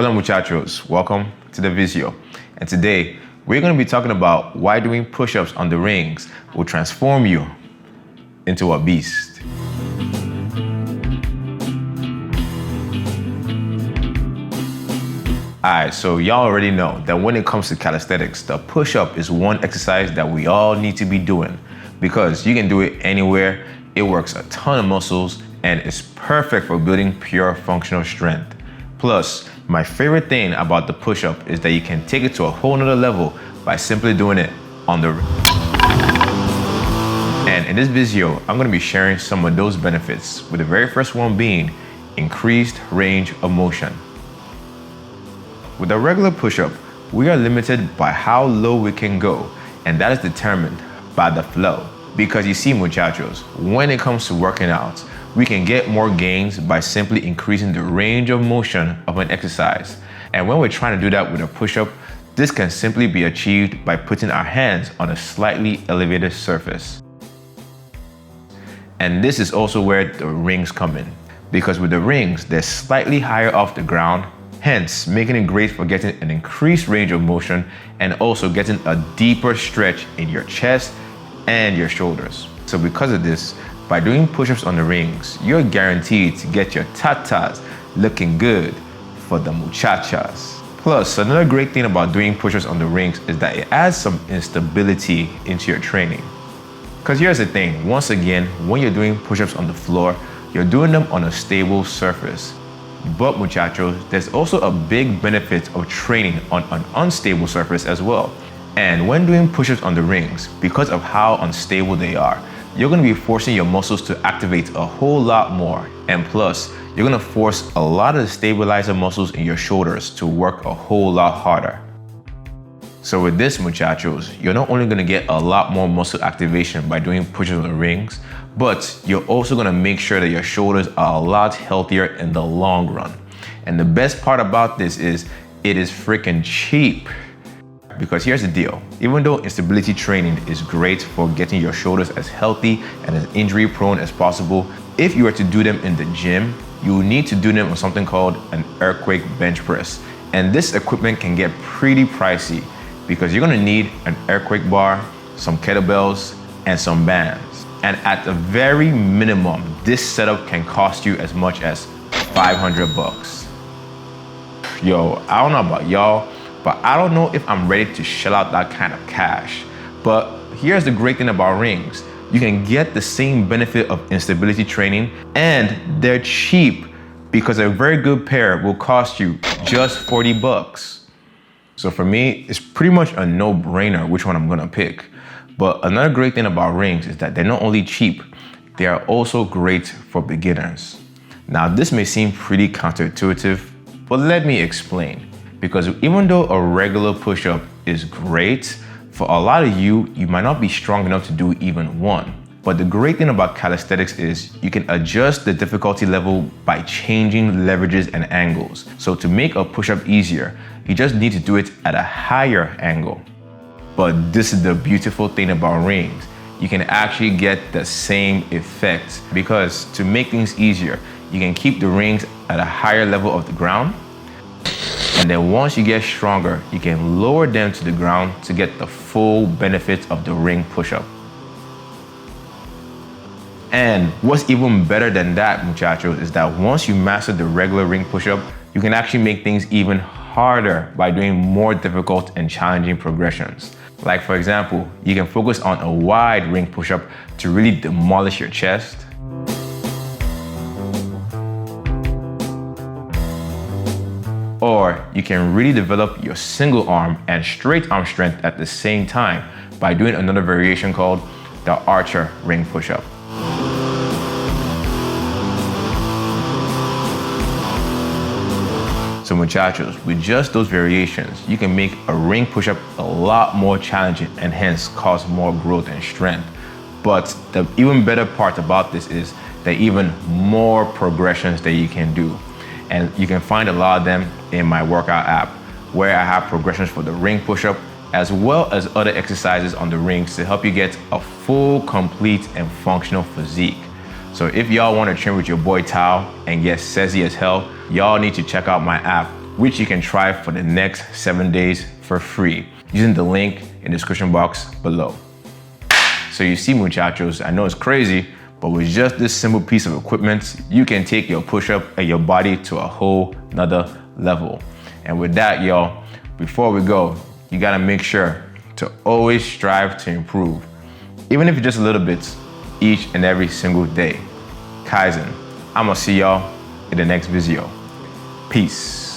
Hola muchachos, welcome to the video. And today, we're going to be talking about why doing push-ups on the rings will transform you into a beast. Alright, so y'all already know that when it comes to calisthenics, the push-up is one exercise that we all need to be doing because you can do it anywhere, it works a ton of muscles, and it's perfect for building pure functional strength. Plus, my favorite thing about the push-up is that you can take it to a whole nother level by simply doing it on the ring. And in this video, I'm going to be sharing some of those benefits, with the very first one being increased range of motion. With a regular push-up, we are limited by how low we can go, and that is determined by the flow. Because you see, muchachos, when it comes to working out, we can get more gains by simply increasing the range of motion of an exercise. And when we're trying to do that with a push-up, this can simply be achieved by putting our hands on a slightly elevated surface. And this is also where the rings come in. Because with the rings, they're slightly higher off the ground, hence making it great for getting an increased range of motion and also getting a deeper stretch in your chest and your shoulders. So because of this, by doing push-ups on the rings, you're guaranteed to get your tatas looking good for the muchachas. Plus, another great thing about doing push-ups on the rings is that it adds some instability into your training. Because here's the thing, once again, when you're doing push-ups on the floor, you're doing them on a stable surface. But muchachos, there's also a big benefit of training on an unstable surface as well. And when doing push-ups on the rings, because of how unstable they are, you're going to be forcing your muscles to activate a whole lot more. And plus, you're going to force a lot of the stabilizer muscles in your shoulders to work a whole lot harder. So with this, muchachos, you're not only going to get a lot more muscle activation by doing push-ups on the rings, but you're also going to make sure that your shoulders are a lot healthier in the long run. And the best part about this is it is freaking cheap. Because here's the deal, even though instability training is great for getting your shoulders as healthy and as injury prone as possible, if you were to do them in the gym, you will need to do them on something called an earthquake bench press. And this equipment can get pretty pricey because you're gonna need an earthquake bar, some kettlebells, and some bands. And at the very minimum, this setup can cost you as much as 500 bucks. Yo, I don't know about y'all, but I don't know if I'm ready to shell out that kind of cash. But here's the great thing about rings. You can get the same benefit of instability training, and they're cheap because a very good pair will cost you just 40 bucks. So for me, it's pretty much a no-brainer which one I'm gonna pick. But another great thing about rings is that they're not only cheap, they are also great for beginners. Now this may seem pretty counterintuitive, but let me explain. Because even though a regular push-up is great, for a lot of you, you might not be strong enough to do even one. But the great thing about calisthenics is you can adjust the difficulty level by changing leverages and angles. So to make a push-up easier, you just need to do it at a higher angle. But this is the beautiful thing about rings. You can actually get the same effect because to make things easier, you can keep the rings at a higher level of the ground. And then once you get stronger, you can lower them to the ground to get the full benefits of the ring push-up. And what's even better than that, muchachos, is that once you master the regular ring push-up, you can actually make things even harder by doing more difficult and challenging progressions. Like for example, you can focus on a wide ring push-up to really demolish your chest. Or you can really develop your single arm and straight arm strength at the same time by doing another variation called the archer ring push-up. So muchachos, with just those variations, you can make a ring push-up a lot more challenging and hence cause more growth and strength. But the even better part about this is there are even more progressions that you can do. And you can find a lot of them in my workout app, where I have progressions for the ring push-up, as well as other exercises on the rings to help you get a full, complete, and functional physique. So if y'all want to train with your boy Tao and get sexy as hell, y'all need to check out my app, which you can try for the next 7 days for free using the link in the description box below. So you see, muchachos, I know it's crazy, but with just this simple piece of equipment, you can take your push-up and your body to a whole nother level. And with that, y'all, before we go, you gotta make sure to always strive to improve, even if it's just a little bit, each and every single day. Kaizen. I'm gonna see y'all in the next video. Peace.